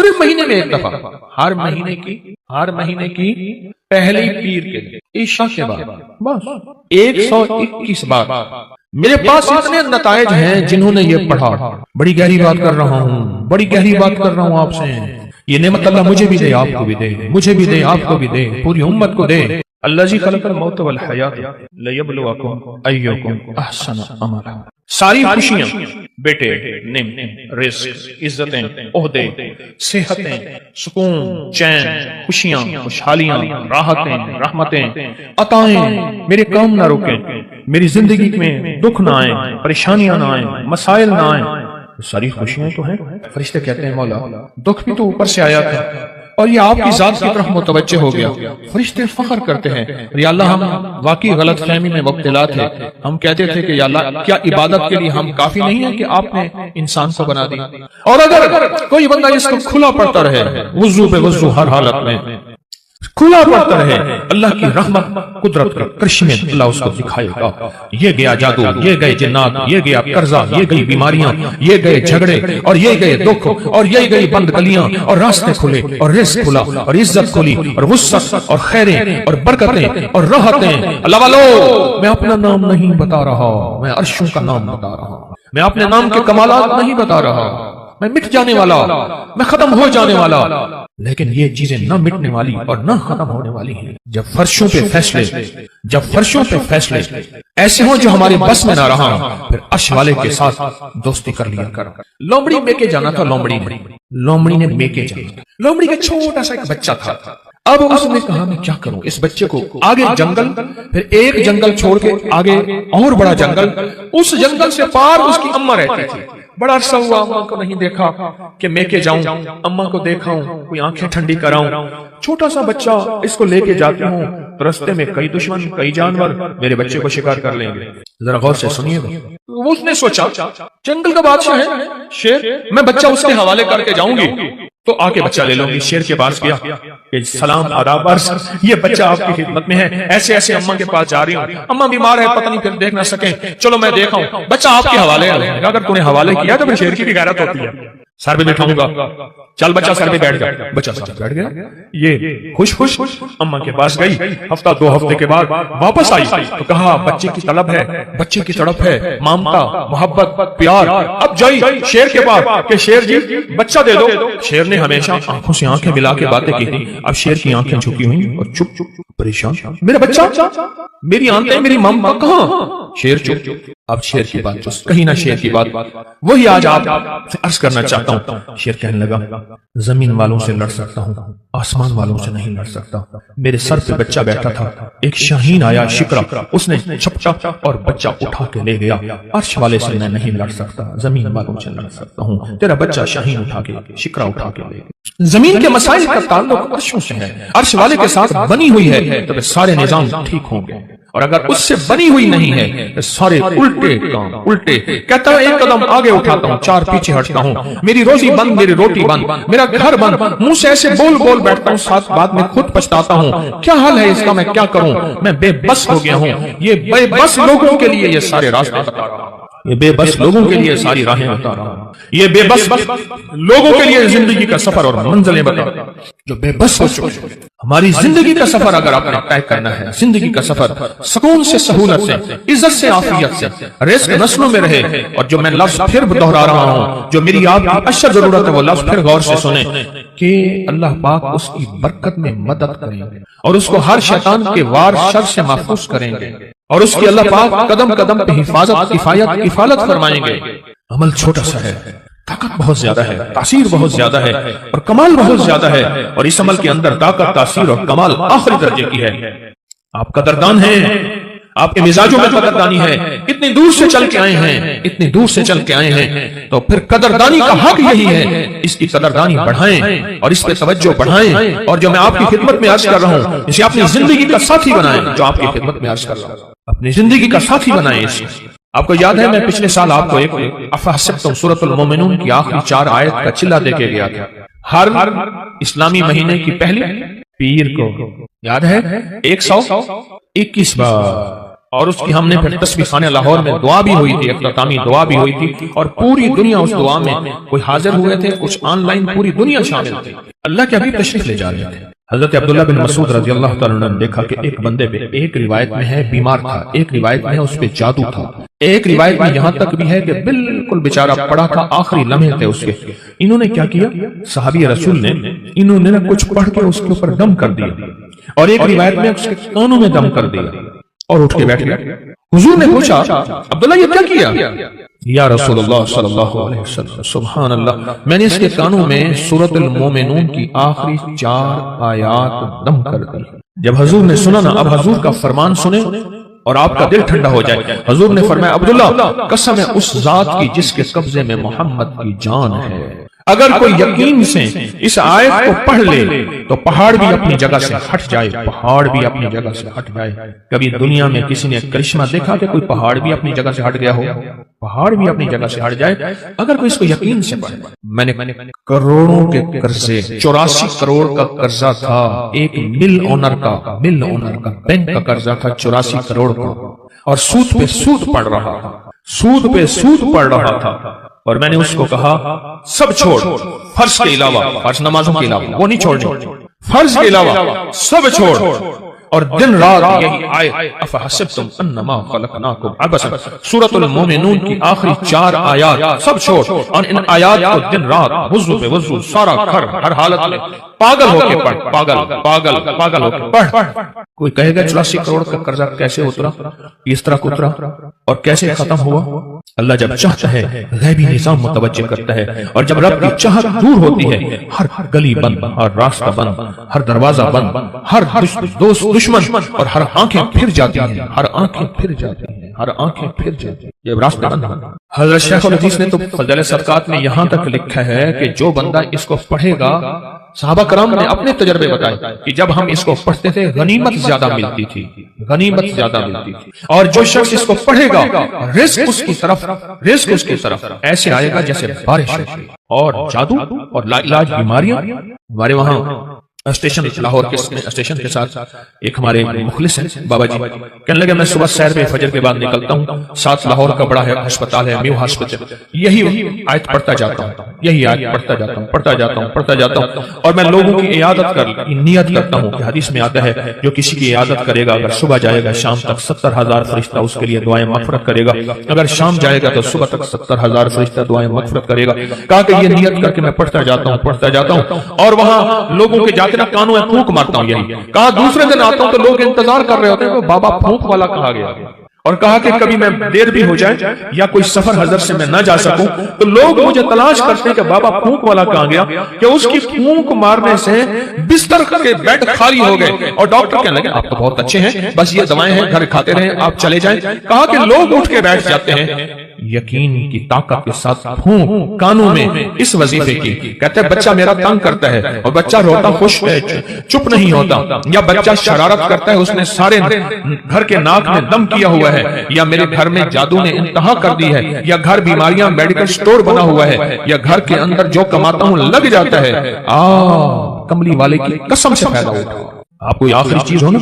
صرف مہینے میں ایک دفعہ، ہر مہینے کی پہلی پیر کے دن عشاء کے بعد بس 121 بار۔ میرے پاس اتنے نتائج ہیں جنہوں نے یہ پڑھا۔ بڑی گہری بات کر رہا ہوں آپ سے۔ یہ نعمت اللہ مجھے بھی دے، آپ کو بھی دے، مجھے بھی دے، آپ کو بھی دے، پوری امت کو دے۔ الذی خلق الموت والحیات لیبلوکم ایکم احسن عملا۔ ساری خوشیاں، بیٹے، نعمت، رزق، عزتیں، عہدے، صحتیں، سکون، چین، خوشیاں، خوشحالیاں، راحتیں، رحمتیں، عطائیں میرے کام نہ روکیں، میری زندگی میں دکھ نہ آئیں، پریشانیاں نہ آئیں، مسائل نہ آئیں۔ ساری خوشیاں تو ہیں۔ فرشتے کہتے ہیں مولا دکھ بھی تو اوپر سے آیا تھا اور یہ آپ کی ذات کی طرف متوجہ ہو گیا۔ فرشتے فخر کرتے ہیں یا اللہ ہم واقعی غلط فہمی میں مبتلا تھے، ہم کہتے تھے کہ یا اللہ کیا عبادت کے لیے ہم کافی نہیں ہیں کہ آپ نے انسان کو بنا دیا؟ اور اگر کوئی بندہ اس کو کھلا پڑتا رہے، وضو پہ وضو ہر حالت میں کھلا پڑتا رہے، اللہ کی رحمت قدرت کا کرشمے اللہ اس کو دکھائے گا۔ یہ گیا جادو، یہ گئے جنات، یہ گیا قرضہ، یہ گئی بیماریاں، یہ گئے جھگڑے، اور یہ گئے دکھ، اور یہ گئی بند گلیاں، اور راستے کھلے، اور رزق کھلا، اور عزت کھلی، اور وسعت، اور خیریں، اور برکتیں، اور راحتیں۔ اللہ والو میں اپنا نام نہیں بتا رہا، میں عرشوں کا نام بتا رہا ہوں۔ میں اپنے نام کے کمالات نہیں بتا رہا، میں مٹ جانے والا، میں ختم ہو جانے والا، لیکن یہ چیزیں نہ مٹنے والی اور نہ ختم ہونے والی ہیں۔ جب فرشوں پہ فیصلے ایسے ہوں جو ہمارے بس میں نہ رہا، پھر عرش والے کے ساتھ دوستی کر لیا کر۔ لومڑی میکے جانا تھا، لومڑی نے میکے جانا۔ لومڑی کا چھوٹا سا ایک بچہ تھا۔ اب اس نے کہا میں کیا کروں، اس بچے کو آگے جنگل، پھر ایک جنگل چھوڑ کے آگے اور بڑا جنگل، اس جنگل سے پار اس کی اماں رہتی تھی۔ بڑا عرصہ ہوا اماں کو نہیں دیکھا کہ میں کے جاؤں، اماں کو دیکھاؤں، کوئی آنکھیں ٹھنڈی کراؤں۔ چھوٹا سا بچہ، اس کو لے کے جاتی ہوں، رستے میں کئی دشمن، کئی جانور میرے بچے کو شکار کر لیں گے۔ ذرا غور سے سنیے گا۔ اس نے سوچا جنگل کا بادشاہ ہے شیر، میں بچہ اس کے حوالے کر کے جاؤں گی تو آ کے بچہ لے لوں گی۔ شیر کے پاس گیا کہ سلام آداب عرض، یہ بچہ آپ کی خدمت میں ہے، ایسے ایسے اماں کے پاس جا رہی ہوں، اماں بیمار ہے، پتہ نہیں پھر دیکھ نہ سکیں، چلو میں دیکھا ہوں، بچہ آپ کے حوالے ہے۔ اگر تو نے حوالے کیا تو پھر شیر کی بھی غیرت ہوتی ہے۔ سر پہ بٹھاؤں گا، چل بچہ سر پہ بیٹھ گیا۔ بچہ سر پہ بیٹھ گیا، یہ خوش اماں کے پاس گئی۔ ہفتہ دو ہفتے کے بعد واپس آئی تو کہا بچے کی طلب ہے، بچے کی تڑپ ہے، مامتا، محبت، پیار۔ اب جائی شیر کے پاس کہ شیر جی بچہ دے دو۔ شیر نے ہمیشہ آنکھوں سے آنکھیں ملا کے باتیں کی تھی، اب شیر کی آنکھیں جھکی ہوئی اور چپ پریشان، میرا بچہ، میری آنکھیں، میری مامتا کہاں؟ شیر چپ۔ اب شیر کی بات کہیں نہ شیر کی بات وہی آج آپ سے عرض کرنا چاہتا ہوں۔ شیر کہنے لگا زمین والوں سے لڑ سکتا ہوں، آسمان والوں سے نہیں لڑ سکتا۔ میرے سر پہ بچہ بیٹھا تھا، ایک شاہین آیا شکرا، اس نے چھپٹا اور بچہ اٹھا کے لے گیا۔ عرش والے سے میں نہیں لڑ سکتا، زمین والوں سے لڑ سکتا ہوں۔ تیرا بچہ شاہین اٹھا کے، شکرا اٹھا کے لے گیا۔ زمین کے مسائل کا تعلق عرشوں سے ہے، عرش والے کے ساتھ بنی ہوئی ہے تو سارے نظام ٹھیک ہوں گے، اور اگر اس سے بنی ہوئی نہیں ہے تو سارے الٹے کام الٹے۔ کہتا ہے ایک قدم آگے اٹھاتا ہوں، چار پیچھے ہٹتا ہوں، میری روزی بند، میری روٹی بند، میرا گھر بند، منہ سے ایسے بول بیٹھتا ہوں، ساتھ بعد میں خود پچھتاتا ہوں۔ کیا حال ہے اس کا، میں کیا کروں، میں بے بس ہو گیا ہوں۔ یہ بے بس لوگوں کے لیے یہ سارے راستے بتا رہا ہوں، یہ بے بس لوگوں کے لیے ساری راہیں بتا رہا ہوں، یہ بے بس لوگوں کے لیے زندگی کا سفر اور منزلیں بتا رہا ہوں جو بے بس ہو چکے ہیں۔ ہماری زندگی کا سفر اگر آپ نے طے کرنا ہے، زندگی کا سفر سکون سے، سہولت سے، عزت سے، عافیت سے، رزق نسلوں میں رہے۔ اور جو میں لفظ پھر دہرا رہا ہوں، جو میری آپ کی اشد ضرورت ہے، وہ لفظ پھر غور سے سنیں کہ اللہ پاک اس کی برکت میں مدد کریں گے اور اس کو ہر شیطان کے وار شر سے محفوظ کریں گے، اور اس کی اللہ پاک قدم قدم پہ حفاظت، کفالت فرمائیں گے۔ عمل چھوٹا سا ہے، طاقت بہت زیادہ ہے، تاثیر بہت زیادہ ہے، اور کمال بہت زیادہ ہے، اور اس عمل کے اندر طاقت، تاثیر اور کمال آخری درجے کی ہے۔ آپ قدردان ہیں، آپ کے مزاجوں میں قدردانی ہے، اتنی دور سے چل کے آئے ہیں، اتنی دور سے چل کے آئے ہیں، تو پھر قدردانی کا حق یہی ہے، اس کی قدردانی بڑھائیں اور اس پہ توجہ بڑھائیں، اور جو میں آپ کی خدمت میں عرض کر رہا ہوں اسے اپنی زندگی کا ساتھی بنائیں۔ جو آپ کی خدمت میں عرض کر رہا ہوں اپنی زندگی کا ساتھی بنائیں اسے۔ آپ کو یاد ہے میں پچھلے سال آپ کو ایک افحسبتم سورۃ المومنون کی آخری 4 آیت کا چلہ دے کے گیا تھا۔ ہر اسلامی مہینے کی پہلی پیر کو، یاد ہے، 121 بار اور اس کی ہم نے پھر تسبیح خانہ لاہور میں دعا بھی ہوئی تھی، اختتامی دعا بھی ہوئی تھی، اور پوری دنیا اس دعا میں کوئی حاضر ہوئے تھے، کچھ آن لائن پوری دنیا شامل تھی۔ اللہ کے حبیب تشریف لے جا رہے تھے۔ حضرت عبداللہ بن مسعود رضی اللہ تعالیٰ عنہ نے دیکھا کہ ایک بندے پہ، ایک روایت میں ہے بیمار تھا، ایک روایت میں ہے اس پہ جادو تھا، ایک روایت میں یہاں تک بھی ہے کہ بالکل بیچارہ پڑا تھا، آخری لمحے تھے اس کے۔ انہوں نے کیا کیا؟ صحابی رسول نے انہوں نے کچھ پڑھ کے اس کے اوپر دم کر دیا، اور ایک روایت میں اس کے کانوں میں دم کر دیا اور اٹھ کے بیٹھ گیا۔ حضور نے پوچھا عبداللہ یہ کیا کیا؟ یا رسول اللہ صلی اللہ علیہ وسلم سبحان اللہ، میں نے اس کے کانوں میں سورۃ المومنون کی آخری 4 آیات دم کر دی۔ جب حضور نے سنا نا، اب حضور کا فرمان سنیں اور آپ کا دل ٹھنڈا ہو جائے۔ حضور نے فرمایا عبداللہ قسم ہے اس ذات کی جس کے قبضے میں محمد کی جان ہے، اگر کوئی یقین سے اس آیت کو پڑھ لے تو پہاڑ بھی اپنی جگہ سے ہٹ جائے، پہاڑ بھی اپنی جگہ سے ہٹ جائے۔ کبھی دنیا میں کسی نے کرشمہ دیکھا کہ کوئی پہاڑ بھی اپنی جگہ سے ہٹ گیا ہو؟ پہاڑ بھی اپنی جگہ سے ہٹ جائے اگر کوئی اس کو یقین سے پڑھے۔ میں نے کروڑوں کے قرضے، 84 کروڑ کا قرضہ تھا، ایک مل اونر کا بینک کا قرضہ تھا 84 کروڑ کا، اور سود پہ سود پڑ رہا تھا، سود پہ سود پڑ رہا تھا، اور میں نے اس کو کہا سب چھوڑ، فرض کے علاوہ، فرض نمازوں کے علاوہ وہ نہیں چھوڑنی، فرض کے علاوہ سب چھوڑ، اور دن رات یہی آیت افحسبتم انما خلقناکم عبثا، سورۃ المومنون کی آخری 4 آیات سب چھوڑ، اور ان آیات کو دن رات وضو پہ وضو، سارا گھر ہر حالت میں پاگل ہو کے پڑھ، پاگل ہو کے پڑھ۔ کوئی کہے گا 84 کروڑ کا قرضہ کیسے اترا، اس طرح اترا اور کیسے ختم ہوا؟ اللہ جب چاہتا ہے غیبی نظام متوجہ کرتا ہے، اور جب رب کی چاہت دور ہوتی ہے ہر گلی بند، ہر راستہ بند، ہر دروازہ بند، ہر دوست دشمن، اور ہر آنکھیں پھر جاتی ہیں، ہر آنکھیں پھر جاتی ہیں، ہر آنکھیں پھر جاتی ہیں، یہ راستہ بند۔ حضرت شیخ الحدیث نے تو فضائل صدقات میں یہاں تک لکھا ہے کہ جو بندہ اس کو پڑھے گا، صحابہ کرام نے اپنے تجربے بتائے کہ جب ہم اس کو پڑھتے تھے غنیمت زیادہ ملتی تھی، غنیمت زیادہ ملتی تھی، اور جو شخص اس کو پڑھے گا رزق اس کی طرف ایسے آئے گا جیسے بارش ہوتی۔ اور جادو اور لا علاج بیماریاں، ہمارے وہاں اسٹیشن لاہور کے اسٹیشن کے ساتھ ایک ہمارے مخلص ہیں بابا جی، کہنے لگے میں صبح سیر پہ فجر کے بعد نکلتا ہوں، ساتھ لاہور کا بڑا ہے ہسپتال ہے میو ہاسپٹل، یہی آیت پڑھتا جاتا ہوں، یہی آیت پڑھتا جاتا ہوں، اور میں لوگوں کی عیادت نیت کرتا ہوں کہ حدیث میں آتا ہے جو کسی کی عیادت کرے گا اگر صبح جائے گا شام تک 70,000 فرشتہ اس کے لیے دعائیں مغفرت کرے گا، اگر شام جائے گا تو صبح تک 70,000 فرشتہ دعائیں مغفرت کرے گا۔ کہا کہ یہ نیت کر کے میں پڑھتا جاتا ہوں، اور وہاں لوگوں کے جاتے کانوں میں پھونک مارتا ہوں، یہی کہا دوسرے دن آتا ہوں تو لوگ انتظار کر رہے ہوتے ہیں کہ بابا پھونک والا کہا گیا، اور کہا کہ کبھی میں دیر بھی ہو جائے یا کوئی سفر حضرت سے میں نہ جا سکوں تو لوگ مجھے تلاش کرتے ہیں کہ بابا پھونک والا کہا گیا، کہ اس کی پھونک مارنے سے بستر کے بیڈ خالی ہو گئے، اور ڈاکٹر کہنے لگے آپ تو بہت اچھے ہیں، بس یہ دوائیں ہیں گھر کھاتے رہیں، آپ چلے جائیں۔ کہا کہ لوگ اٹھ کے بیٹھ جاتے ہیں یقین کی طاقت کے ساتھ پھونک کانوں میں اس وظیفے کی، کہتے ہیں بچہ میرا تنگ کرتا ہے اور بچہ روتا خوش ہے چپ نہیں ہوتا، یا بچہ شرارت کرتا ہے اس نے سارے گھر کے ناک میں دم کیا ہوا ہے، یا میرے گھر میں جادو نے انتہا کر دی ہے، یا گھر بیماریاں میڈیکل سٹور بنا ہوا ہے، یا گھر کے اندر جو کماتا ہوں لگ جاتا ہے، کملی والے کی قسم سے پیدا ہوتا۔ آپ کوئی آخری چیز ہو نا،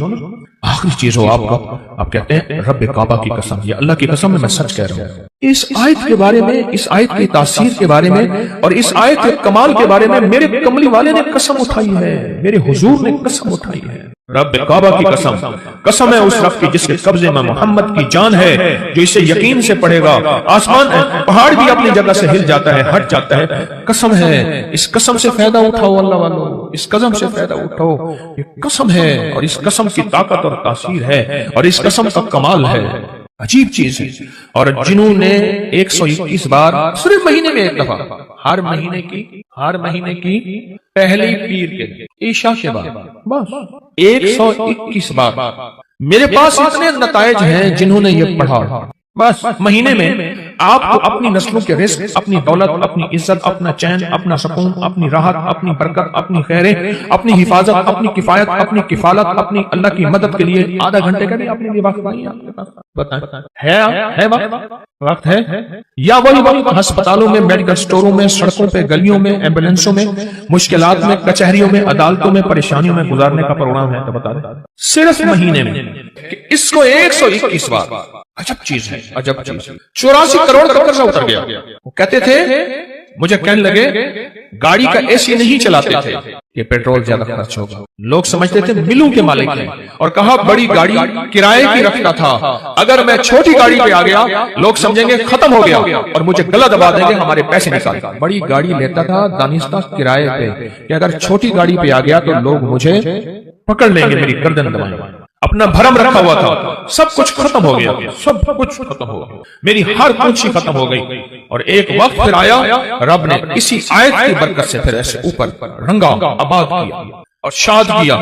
آخری چیز ہو آپ کا، آپ کہتے ہیں رب کعبہ کی قسم، یا اللہ کی قسم میں سچ کہہ رہا ہوں۔ اس آیت کے بارے میں، اس آیت کی تاثیر کے بارے میں، اور اس آیت کے کمال کے بارے میں میرے کملی والے نے قسم اٹھائی ہے، میرے حضور نے قسم اٹھائی ہے۔ رب کعبہ کی قسم، قسم ہے اس رب کی جس کے قبضے میں محمد کی جان ہے، جو اسے یقین سے پڑھے گا آسمان پہاڑ بھی اپنی جگہ سے ہل جاتا ہے، ہٹ جاتا ہے۔ قسم ہے، اس قسم سے فائدہ اٹھاؤ اللہ والو، اس قسم سے فائدہ اٹھاؤ، یہ قسم ہے، اور اس قسم کی طاقت اور تاثیر ہے، اور اس قسم کا کمال ہے، عجیب چیز ہے۔ اور جنہوں نے 121 بار صرف مہینے میں ایک دفعہ، ہر مہینے کی پہلی پیر کے عشاء کے بعد بس 121 بار، میرے پاس اتنے نتائج ہیں جنہوں نے یہ پڑھا، بس مہینے میں آپ کو اپنی نسلوں کے رزق، اپنی دولت، اپنی عزت، اپنا چین، اپنا سکون، اپنی راحت، اپنی برکت، اپنی خیریں، اپنی حفاظت، اپنی کفایت، اپنی کفالت، اپنی اللہ کی مدد کے لیے آدھا گھنٹے کا بھی اپنے لیے وقت نہیں ہے آپ کے پاس؟ بتائیں، ہے وقت ہے؟ یا وہی وقت ہسپتالوں میں، میڈیکل سٹوروں میں، سڑکوں پہ، گلیوں میں، ایمبولینسوں میں، مشکلات میں، کچہریوں میں، عدالتوں میں، پریشانیوں میں گزارنے کا پروگرام ہے؟ تو بتا دیں صرف مہینے میں کہ اس کو 121 بار، عجب چیز ہے، عجب چیز ہے، 84 کروڑ کا قرضہ اتر گیا۔ وہ کہتے تھے، مجھے کہنے لگے گاڑی کا اے سی نہیں چلاتے تھے کہ پیٹرول زیادہ خرچ ہوگا، لوگ سمجھتے تھے ملوں کے مالک ہیں، اور کہا بڑی گاڑی کرائے کی رکھتا تھا، اگر میں چھوٹی گاڑی پہ آ گیا لوگ سمجھیں گے ختم ہو گیا اور مجھے گلا دبا دیں گے، ہمارے پیسے نکال۔ بڑی گاڑی لیتا تھا دانستہ کرائے پہ کہ اگر چھوٹی گاڑی پہ آ گیا تو لوگ مجھے پکڑ لیں گے، میری گردن دبائیں گے۔ اپنا بھرم رکھا ہوا تھا، سب کچھ ختم ہو گیا، سب کچھ ختم ہو گیا، میری ہر پونچھی ختم ہو گئی۔ اور ایک وقت پھر آیا، رب نے اسی آیت کی برکت سے پھر ایسے اوپر رنگا، آباد کیا اور شاد کیا۔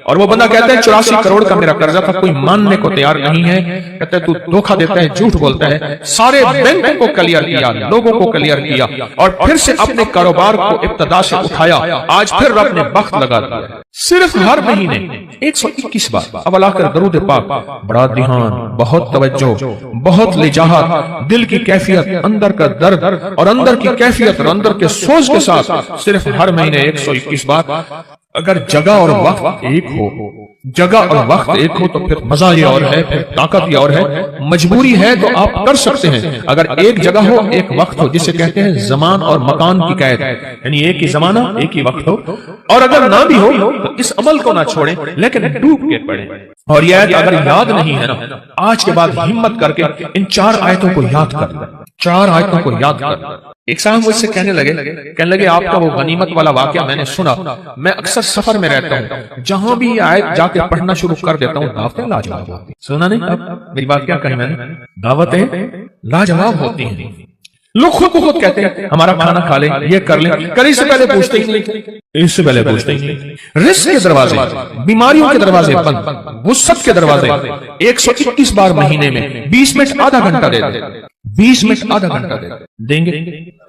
اور وہ بندہ کہتا ہے 84 کروڑ کا میرا قرضہ تھا، کوئی ماننے کو تیار نہیں ہے، کہتا ہے تو دھوکہ دیتا ہے، جھوٹ بولتا ہے۔ سارے بینکوں کو کلیئر کیا، لوگوں کو کلیئر کیا، اور پھر سے اپنے کاروبار کو ابتدا سے اٹھایا۔ آج پھر رب نے وقت لگا دیا، صرف ہر مہینے 121 بار اول آخر درود پاک، بڑا دھیان، بہت توجہ، بہت لجاہت، دل کی کیفیت، اندر کا درد اور اندر کی کیفیت اور اندر کے سوز کے ساتھ صرف ہر مہینے 121 بار۔ اگر جگہ اور وقت ایک ہو، جگہ اور وقت ایک ہو تو پھر مزہ یہ اور ہے، پھر طاقت یہ اور ہے۔ مجبوری ہے تو آپ کر سکتے ہیں، اگر ایک جگہ ہو، ایک وقت ہو، جسے کہتے ہیں زمان اور مکان کی قید، یعنی ایک ہی زمانہ، ایک ہی وقت ہو، اور اگر نہ بھی ہو تو اس عمل کو نہ چھوڑیں لیکن ڈوب کے پڑھیں۔ اور یہ آیت اگر یاد نہیں ہے نا، آج کے بعد ہمت کر کے ان 4 آیتوں کو یاد کر لیں، 4 آیتوں کو یاد کر لیں۔ ایک صاحب مجھ سے کہنے لگے آپ کا وہ غنیمت والا واقعہ میں نے سنا، میں اکثر سفر میں رہتا ہوں، جہاں بھی یہ آیت جا کے پڑھنا شروع کر دیتا ہوں دعوتیں لاجواب ہوتی ہیں۔ سنا نہیں؟ اب میری بات کیا کہی میں نے؟ دعوتیں لاجواب ہوتی ہیں۔ لوگ خود کو خود کہتے ہیں ہمارا کھانا کھا لیں، یہ کر لیں، کرنے سے پہلے پوچھتے ہی نہیں، اس سے پہلے پوچھتے ہی نہیں۔ رزق کے دروازے، بیماریوں کے دروازے بند، وسعت کے دروازے 121 بار مہینے میں 20 منٹ آدھا گھنٹہ دے دیں، 20 منٹ آدھا گھنٹہ دیں گے۔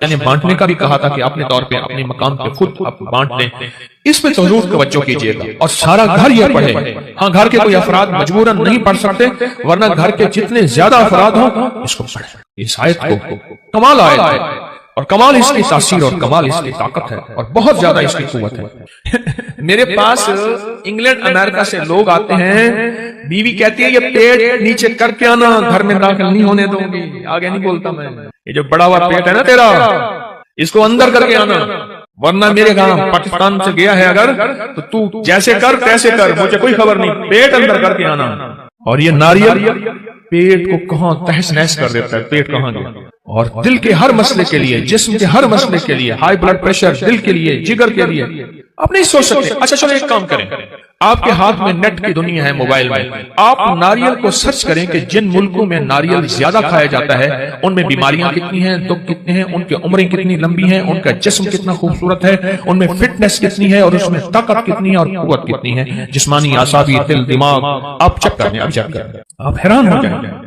میں نے بانٹنے کا بھی کہا تھا کہ اپنے طور پہ اپنے مقام پہ خود آپ بانٹ دیں، اس پہ ضرور توجہ کیجیے گا، اور سارا گھر یہ پڑھے۔ ہاں، گھر کے کوئی افراد مجبوراً نہیں پڑھ سکتے، ورنہ گھر کے جتنے زیادہ افراد ہوں اس کو پڑھیں، اس آیت کو۔ کمال آیت ہے، اور کمال اس کی تاثیر اور کمال اس کی طاقت ہے، اور بہت زیادہ اس کی قوت ہے۔ میرے پاس انگلینڈ امریکہ سے لوگ آتے ہیں، بیوی کہتی ہے یہ پیٹ نیچے کر کے آنا، گھر میں داخل نہیں ہونے دوں گی، آگے نہیں بولتا میں، یہ جو بڑا ہوا پیٹ ہے نا تیرا، اس کو اندر کر کے آنا، ورنہ میرے گاؤں پاکستان سے گیا ہے اگر تو جیسے کر تیسے کر، مجھے کوئی خبر نہیں، پیٹ اندر کر کے آنا۔ اور یہ ناریل پیٹ کو کہاں تہس نہس کر دیتا ہے، پیٹ کہاں گیا۔ اور دل کے ہر مسئلے کے لیے، جسم کے ہر مسئلے کے لیے، ہائی بلڈ پریشر، دل کے لیے، جگر کے لیے، آپ نہیں سوچ سکتے۔ اچھا چلو ایک کام کریں، آپ کے ہاتھ میں نیٹ کی دنیا ہے، موبائل میں، آپ ناریل کو سرچ کریں کہ جن ملکوں میں ناریل زیادہ کھایا جاتا ہے ان میں بیماریاں کتنی ہیں، دکھ کتنے ہیں، ان کی عمریں کتنی لمبی ہیں، ان کا جسم کتنا خوبصورت ہے، ان میں فٹنس کتنی ہے، اور اس میں طاقت کتنی ہے اور قوت کتنی ہے، جسمانی، اعصابی، دل، دماغ۔ آپ چیک کریں، آپ چیک کریں، آپ حیران ہو جائیں گے۔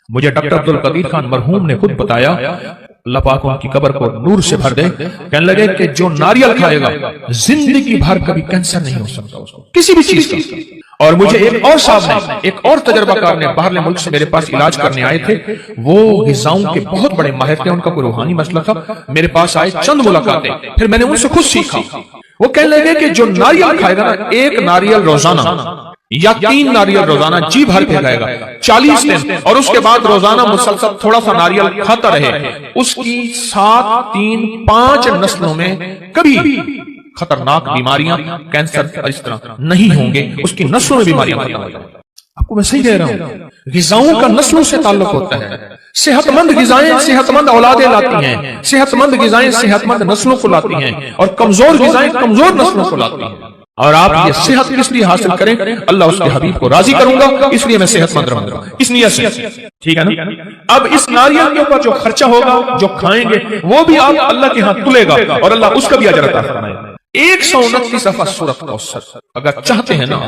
مجھے ڈاکٹر عبدالقدیر خان مرحوم نے خود بتایا، اللہ پاک ان کی قبر کو نور سے بھر دے، کہنے لگے کہ جو ناریل کھائے گا زندگی بھر کبھی کینسر نہیں ہو سکتا اس کو، کسی بھی چیز کا۔ اور مجھے ایک اور صاحب نے، ایک اور تجربہ کار نے باہر ملک سے میرے پاس علاج کرنے آئے تھے، وہ غذاؤں کے بہت بڑے ماہر تھے، ان کا کوئی روحانی مسئلہ تھا، میرے پاس آئے، چند ملاقاتیں، پھر میں نے ان سے خود سیکھا۔ وہ کہنے لگے کہ جو ناریل کھائے گا نا، ایک ناریل روزانہ یا 3 ناریل روزانہ جی بھر کے کھائے گا 40 دن، اور اس کے بعد روزانہ مسلسل تھوڑا سا ناریل کھاتا رہے، اس کی 7، 3، 5 نسلوں میں کبھی خطرناک بیماریاں، کینسر اس طرح نہیں ہوں گے، اس کی نسلوں میں بیماریاں ختم ہو جائیں گی۔ آپ کو میں صحیح کہہ رہا ہوں، غذاؤں کا نسلوں سے تعلق ہوتا ہے۔ صحت مند غذائیں صحت مند اولادیں لاتی ہیں، صحت مند غذائیں صحت مند نسلوں کو لاتی ہیں، اور کمزور غذائیں کمزور نسلوں کو لاتی ہیں۔ اور آپ یہ صحت کس لیے حاصل کریں؟ اللہ اس کے حبیب کو راضی کروں گا، اس لیے میں صحت مند رہوں گا، اس نیت سے، ٹھیک ہے نا؟ اب اس ناریل کے اوپر جو خرچہ ہوگا، جو کھائیں گے، وہ بھی آپ اللہ کے ہاں تلے گا، اور اللہ اس کا بھی اجر عطا فرمائے گا۔ 129 دفعہ سورۃ کوثر۔ اگر چاہتے ہیں نا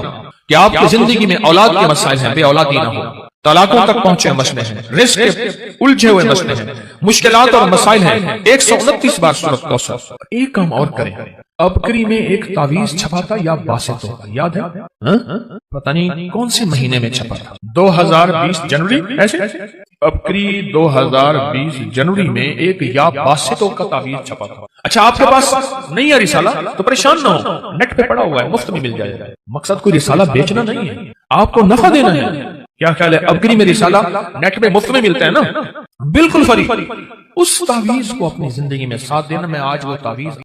کہ آپ کی زندگی میں اولاد کے مسائل ہیں، بے اولادی نہ ہو، طلاقوں تک پہنچے مسئلے ہیں، رزق کے الجھے ہوئے مسئلے ہیں، مشکلات اور مسائل ہیں۔ 129 بار سورۃ کوثر۔ ایک کام اور کریں، ابکری میں ایک تعویذ چھپا تھا یا باسط ہوگا، یاد ہے؟ پتہ نہیں کون سے مہینے میں چھپا تھا، 2020 جنوری ایسے؟ ابکری 2020 جنوری میں ایک یا باسطوں کا تعویذ چھپا تھا۔ اچھا آپ کے پاس نہیں ہے رسالہ تو پریشان نہ ہو، نیٹ پہ پڑا ہوا ہے، مفت میں مل جائے گا۔ مقصد کوئی رسالہ بیچنا نہیں ہے، آپ کو نفع دینا ہے۔ کیا خیال ہے ابکری میں رسالہ نیٹ میں مفت میں ملتا ہے نا، بالکل فری۔ اس تعویذ کو اپنی زندگی میں ساتھ دینا۔ میں آج وہ تعویذ